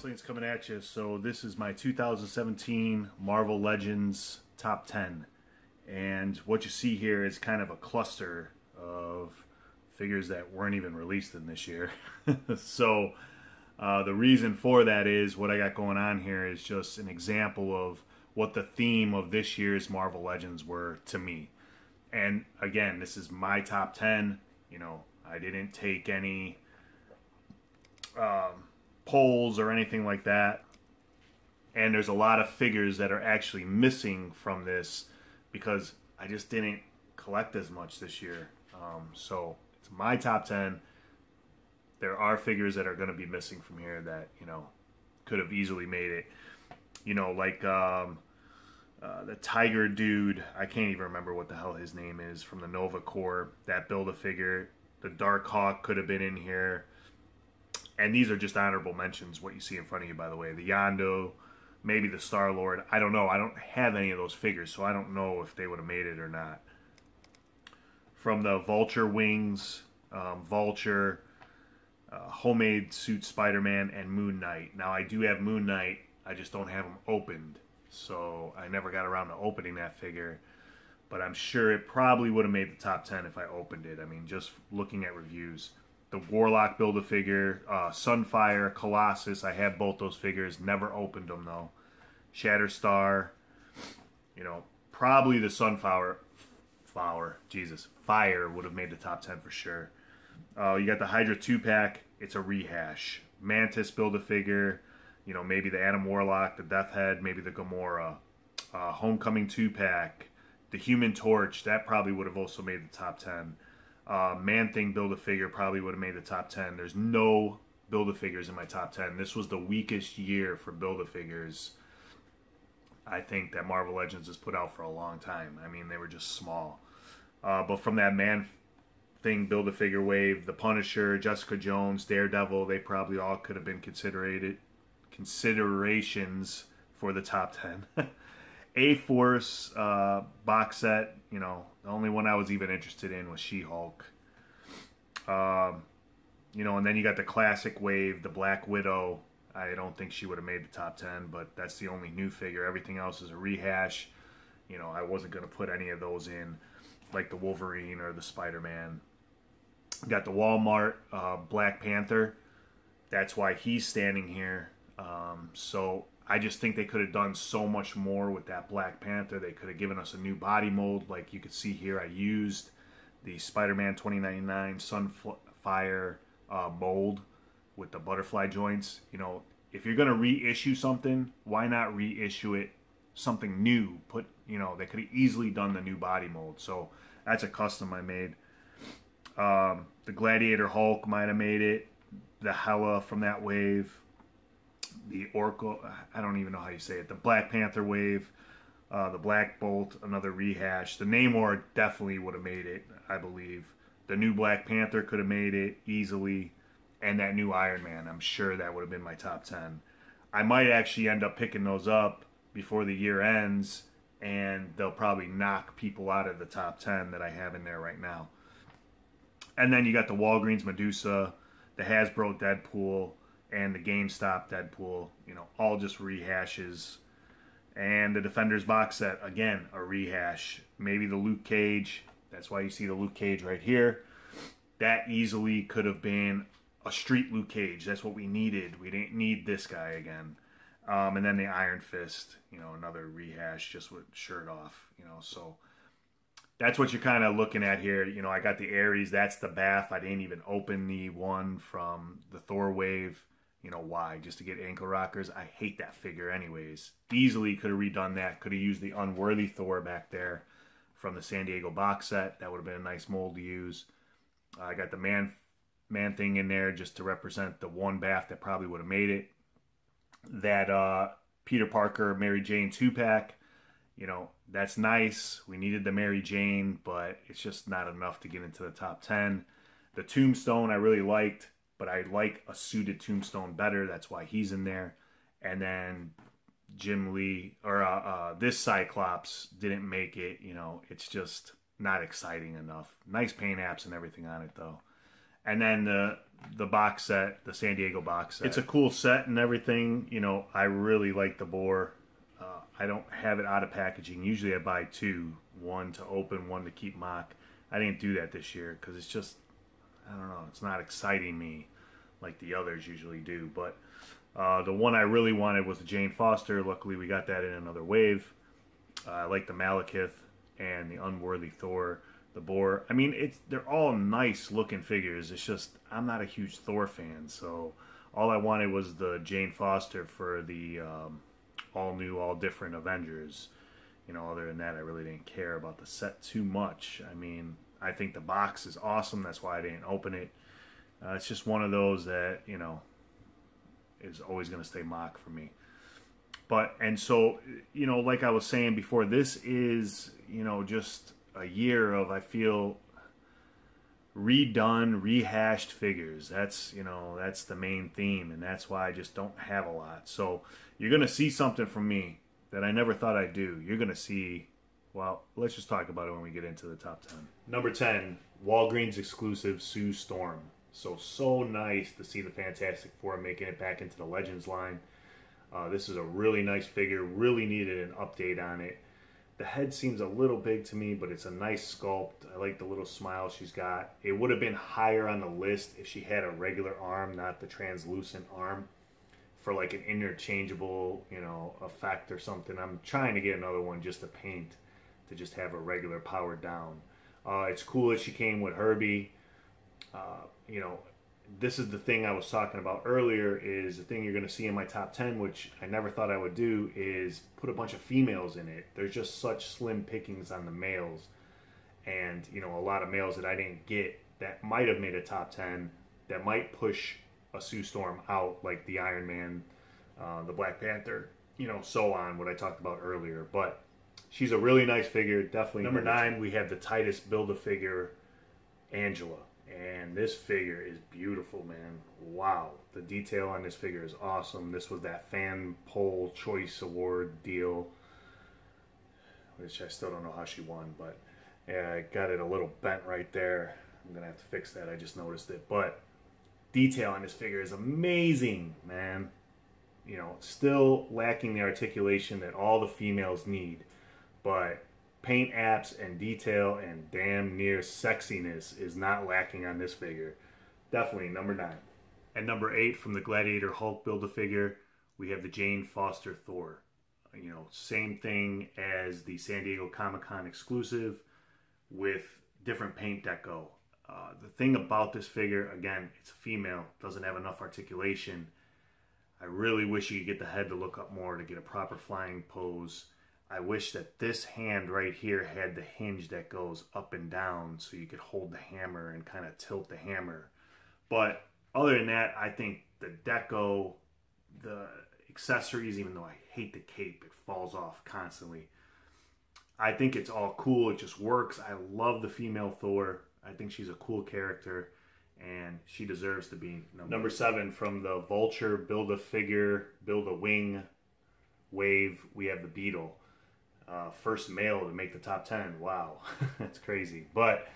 Wrestling's coming at you. So this is my 2017 Marvel Legends top 10. And what you see here is kind of a cluster of figures that weren't even released in this year. So the reason for that is what I got going on here is just an example of what the theme of this year's Marvel Legends were to me. And again, this is my top 10. You know, I didn't take any polls or anything like that. And there's a lot of figures that are actually missing from this because I just didn't collect as much this year. So it's my top 10. There are figures that are going to be missing from here that, you know, could have easily made it. You know, like the Tiger dude, I can't even remember what the hell his name is, from the Nova Corps, that Build-A-Figure. The Dark Hawk could have been in here. And these are just honorable mentions, what you see in front of you, by the way. The Yondu, maybe the Star-Lord. I don't know. I don't have any of those figures, so I don't know if they would have made it or not. From the Vulture Wings, Vulture, Homemade Suit Spider-Man, and Moon Knight. Now, I do have Moon Knight. I just don't have them opened. So I never got around to opening that figure. But I'm sure it probably would have made the top 10 if I opened it. I mean, just looking at reviews. The Warlock Build-A-Figure, Sunfire, Colossus. I have both those figures. Never opened them, though. Shatterstar. You know, probably the Fire would have made the top 10 for sure. You got the Hydra 2-pack. It's a rehash. Mantis Build-A-Figure. You know, maybe the Adam Warlock, the Death Head, maybe the Gamora. Homecoming 2-pack. The Human Torch. That probably would have also made the top 10. Man-Thing Build-A-Figure probably would have made the top 10. There's no Build-A-Figures in my top 10. This was the weakest year for Build-A-Figures I think that Marvel Legends has put out for a long time. I mean, they were just small. But from that Man-Thing Build-A-Figure wave, the Punisher, Jessica Jones, Daredevil, they probably all could have been considerations for the top 10. A-Force box set, you know, the only one I was even interested in was She-Hulk. You know, and then you got the classic wave, the Black Widow. I don't think she would have made the top 10, but that's the only new figure. Everything else is a rehash. You know, I wasn't going to put any of those in, like the Wolverine or the Spider-Man. Got the Walmart Black Panther. That's why he's standing here. So I just think they could have done so much more with that Black Panther. They could have given us a new body mold. Like you could see here, I used the Spider-Man 2099 Sunfire mold with the butterfly joints. You know, if you're going to reissue something, why not reissue it something new? You know, they could have easily done the new body mold. So that's a custom I made. The Gladiator Hulk might have made it. The Hela from that wave. The Oracle, I don't even know how you say it. The Black Panther wave, the Black Bolt, another rehash. The Namor definitely would have made it, I believe. The new Black Panther could have made it easily. And that new Iron Man, I'm sure that would have been my top 10. I might actually end up picking those up before the year ends, and they'll probably knock people out of the top 10 that I have in there right now. And then you got the Walgreens Medusa, the Hasbro Deadpool, and the GameStop Deadpool, you know, all just rehashes. And the Defenders box set, again, a rehash. Maybe the Luke Cage, that's why you see the Luke Cage right here. That easily could have been a street Luke Cage. That's what we needed. We didn't need this guy again. And then the Iron Fist, you know, another rehash just with shirt off, you know. So that's what you're kind of looking at here. You know, I got the Ares, that's the Bath. I didn't even open the one from the Thor wave. You know why? Just to get ankle rockers. I hate that figure anyways. Easily could have redone that. Could have used the Unworthy Thor back there from the San Diego box set. That would have been a nice mold to use. I got the Man-Thing in there just to represent the one Bath that probably would have made it. That Peter Parker Mary Jane 2-pack. You know, that's nice. We needed the Mary Jane, but it's just not enough to get into the top 10. The Tombstone I really liked. But I like a suited Tombstone better. That's why he's in there. And then Jim Lee, or this Cyclops didn't make it. You know, it's just not exciting enough. Nice paint apps and everything on it, though. And then the box set, the San Diego box set. It's a cool set and everything. You know, I really like the boar. I don't have it out of packaging. Usually I buy two, one to open, one to keep mock. I didn't do that this year because it's just, I don't know, it's not exciting me like the others usually do. But the one I really wanted was the Jane Foster. Luckily we got that in another wave. I like the Malekith and the Unworthy Thor, the boar. I mean, they're all nice looking figures. It's just I'm not a huge Thor fan, so all I wanted was the Jane Foster for the all new, all different Avengers. You know, other than that, I really didn't care about the set too much. I mean, I think the box is awesome. That's why I didn't open it. It's just one of those that, you know, is always going to stay mock for me. But, and so, you know, like I was saying before, this is, you know, just a year of, I feel, redone, rehashed figures. That's, you know, that's the main theme, and that's why I just don't have a lot. So you're going to see something from me that I never thought I'd do. You're going to see, well, let's just talk about it when we get into the top 10. Number 10, Walgreens exclusive Sue Storm. So nice to see the Fantastic Four making it back into the Legends line. This is a really nice figure, really needed an update on it. The head seems a little big to me, but it's a nice sculpt. I like the little smile she's got. It would have been higher on the list if she had a regular arm, not the translucent arm, for like an interchangeable, you know, effect or something. I'm trying to get another one just to paint, to just have a regular powered down. It's cool that she came with Herbie. You know, this is the thing I was talking about earlier, is the thing you're going to see in my top 10, which I never thought I would do, is put a bunch of females in it. There's just such slim pickings on the males. And, you know, a lot of males that I didn't get that might have made a top 10, that might push a Sue Storm out, like the Iron Man, the Black Panther, you know, so on, what I talked about earlier. But she's a really nice figure, definitely. Number 9, we have the Titus Build-A-Figure Angela. And this figure is beautiful, man. Wow. The detail on this figure is awesome. This was that Fan Poll Choice Award deal, which I still don't know how she won, but yeah, I got it a little bent right there. I'm going to have to fix that. I just noticed it. But detail on this figure is amazing, man. You know, still lacking the articulation that all the females need, but paint apps and detail and damn near sexiness is not lacking on this figure. Definitely number 9. And number 8, from the Gladiator Hulk Build-A-Figure, we have the Jane Foster Thor. You know, same thing as the San Diego Comic-Con exclusive with different paint deco. The thing about this figure, again, it's a female, doesn't have enough articulation. I really wish you could get the head to look up more to get a proper flying pose. I wish that this hand right here had the hinge that goes up and down so you could hold the hammer and kind of tilt the hammer. But other than that, I think the deco, the accessories, even though I hate the cape, it falls off constantly. I think it's all cool. It just works. I love the female Thor. I think she's a cool character, and she deserves to be number 7. From the Vulture Build-A-Figure, Build-A-Wing wave, we have the Beetle. First male to make the top 10. Wow, that's crazy. But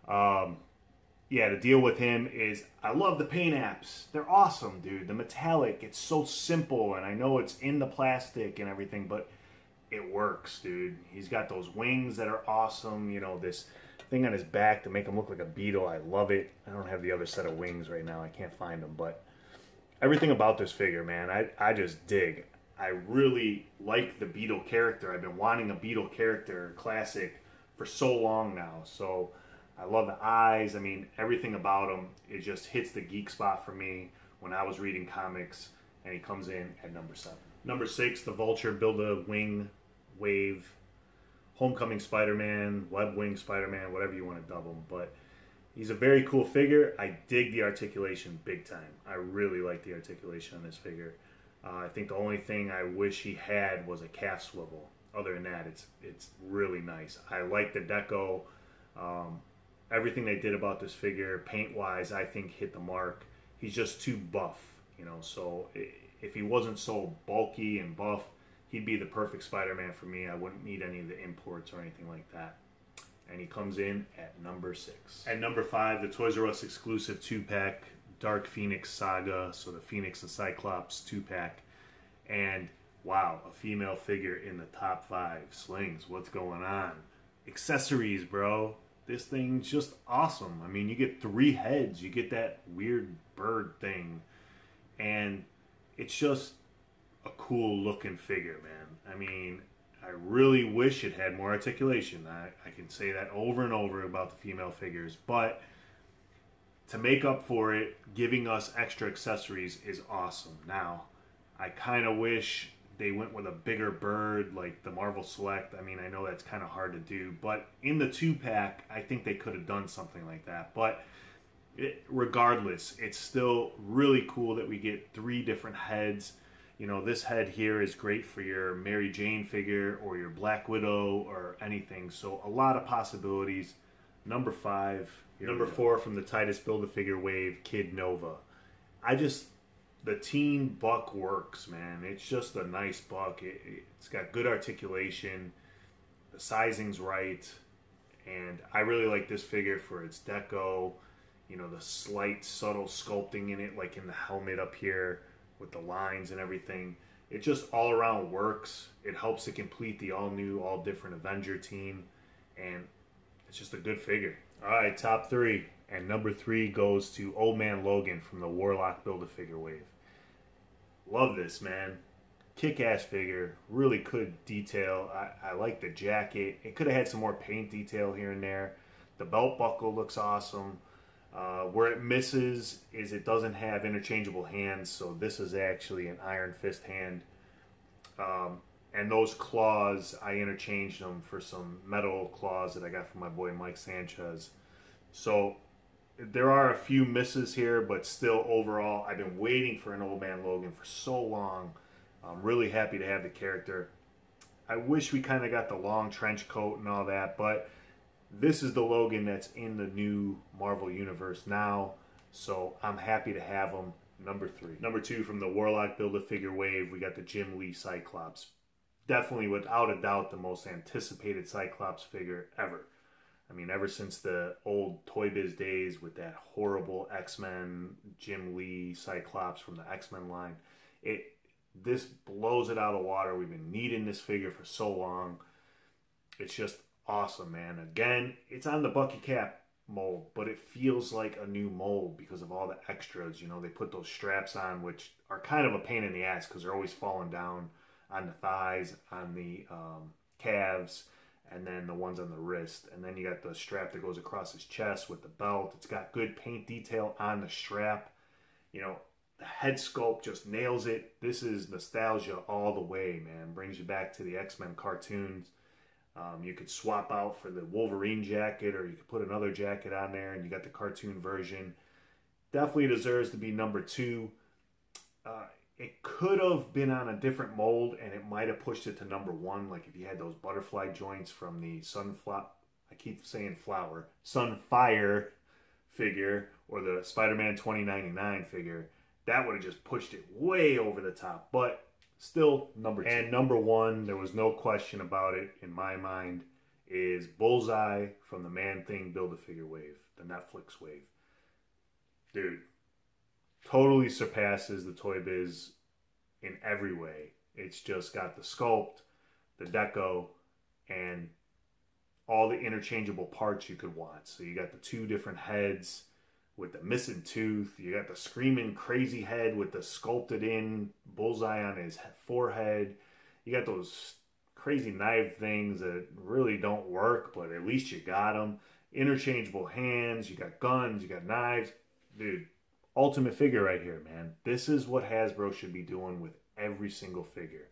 yeah, the deal with him is I love the paint apps. They're awesome, dude. The metallic, it's so simple, and I know it's in the plastic and everything, but it works, dude. He's got those wings that are awesome. You know, this thing on his back to make him look like a beetle. I love it. I don't have the other set of wings right now. I can't find them, but everything about this figure, man, I just dig. I really like the Beetle character. I've been wanting a Beetle character classic for so long now. So I love the eyes. I mean, everything about him, it just hits the geek spot for me when I was reading comics, and he comes in at number 7. Number 6, the Vulture Build-A-Wing wave, Homecoming Spider-Man, Web-Wing Spider-Man, whatever you want to dub him. But he's a very cool figure. I dig the articulation big time. I really like the articulation on this figure. I think the only thing I wish he had was a calf swivel. Other than that, it's really nice. I like the deco. Everything they did about this figure, paint-wise, I think hit the mark. He's just too buff, you know. So if he wasn't so bulky and buff, he'd be the perfect Spider-Man for me. I wouldn't need any of the imports or anything like that. and he comes in at number 6. At number 5, the Toys R Us exclusive 2-pack, Dark Phoenix Saga, so the Phoenix and Cyclops 2-pack. And wow, a female figure in the top 5. Slings, what's going on? Accessories, bro. This thing's just awesome. I mean, you get 3 heads. You get that weird bird thing. And it's just a cool looking figure, man. I mean, I really wish it had more articulation. I can say that over and over about the female figures. But to make up for it, giving us extra accessories is awesome. Now, I kind of wish they went with a bigger bird like the Marvel Select. I mean, I know that's kind of hard to do, but in the 2-pack, I think they could have done something like that. But regardless, it's still really cool that we get 3 different heads. You know, this head here is great for your Mary Jane figure or your Black Widow or anything. So a lot of possibilities. Number 5. Number 4 from the Titus Build-A-Figure wave, Kid Nova. The teen buck works, man. It's just a nice buck. It's got good articulation. The sizing's right. And I really like this figure for its deco. You know, the slight, subtle sculpting in it, like in the helmet up here with the lines and everything. It just all around works. It helps to complete the all-new, all-different Avenger team. And it's just a good figure. All right, top 3. And number 3 goes to Old Man Logan from the Warlock Build-A-Figure wave. Love this, man. Kick-ass figure. Really good detail. I like the jacket. It could have had some more paint detail here and there. The belt buckle looks awesome. Where it misses is it doesn't have interchangeable hands, so this is actually an Iron Fist hand. And those claws, I interchanged them for some metal claws that I got from my boy Mike Sanchez. So there are a few misses here, but still overall, I've been waiting for an Old Man Logan for so long. I'm really happy to have the character. I wish we kind of got the long trench coat and all that, but this is the Logan that's in the new Marvel Universe now, so I'm happy to have him. Number 3. Number 2 from the Warlock Build-A-Figure wave, we got the Jim Lee Cyclops. Definitely, without a doubt, the most anticipated Cyclops figure ever. I mean, ever since the old Toy Biz days with that horrible X-Men Jim Lee Cyclops from the X-Men line, this blows it out of the water. We've been needing this figure for so long. It's just awesome, man. Again, it's on the Bucky Cap mold, but it feels like a new mold because of all the extras. You know, they put those straps on, which are kind of a pain in the ass because they're always falling down on the thighs, on the calves, and then the ones on the wrist. And then you got the strap that goes across his chest with the belt. It's got good paint detail on the strap. You know, the head sculpt just nails it. This is nostalgia all the way, man. Brings you back to the X-Men cartoons. You could swap out for the Wolverine jacket, or you could put another jacket on there, and you got the cartoon version. Definitely deserves to be number 2. It could have been on a different mold, and it might have pushed it to number 1, like if you had those butterfly joints from the Sunfire figure, or the Spider-Man 2099 figure. That would have just pushed it way over the top, but still number 2. And number 1, there was no question about it in my mind, is Bullseye from the Man-Thing Build-A-Figure wave, the Netflix wave. Dude, totally surpasses the Toy Biz in every way. It's just got the sculpt, the deco, and all the interchangeable parts you could want. So you got the 2 different heads with the missing tooth. You got the screaming crazy head with the sculpted in bullseye on his forehead. You got those crazy knife things that really don't work, but at least you got them. Interchangeable hands. You got guns. You got knives. Dude, ultimate figure right here, man. This is what Hasbro should be doing with every single figure.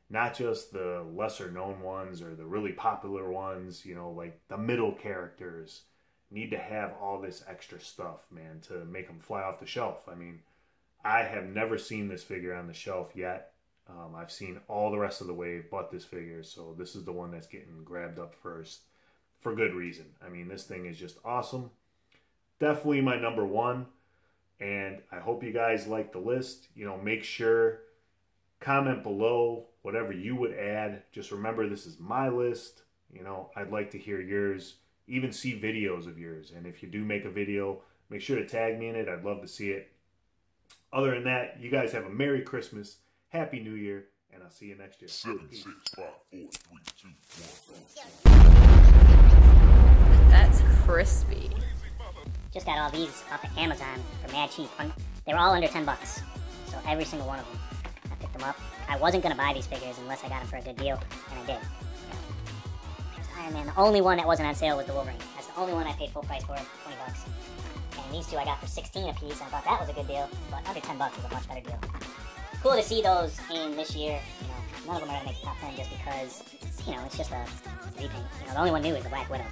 Not just the lesser known ones or the really popular ones, you know, like the middle characters need to have all this extra stuff, man, to make them fly off the shelf. I mean, I have never seen this figure on the shelf yet. I've seen all the rest of the wave but this figure, so this is the one that's getting grabbed up first for good reason. I mean, this thing is just awesome. Definitely my number 1. And I hope you guys like the list. You know, make sure, comment below whatever you would add. Just remember, this is my list. You know, I'd like to hear yours. even see videos of yours. And if you do make a video, make sure to tag me in it. I'd love to see it. Other than that, you guys have a Merry Christmas, Happy New Year, and I'll see you next year. 7, 6, 5, 4, 3, 2, 1. That's crispy. Just got all these off of Amazon for mad cheap. They were all under 10 bucks. So every single one of them, I picked them up. I wasn't going to buy these figures unless I got them for a good deal, and I did. Iron Man, the only one that wasn't on sale was the Wolverine. That's the only one I paid full price for, 20 bucks. And these two I got for 16 a piece. I thought that was a good deal, but under 10 bucks is a much better deal. Cool to see those in this year. You know, none of them are going to make the top 10 just because, you know, it's just a repaint. You know, the only one new is the Black Widow.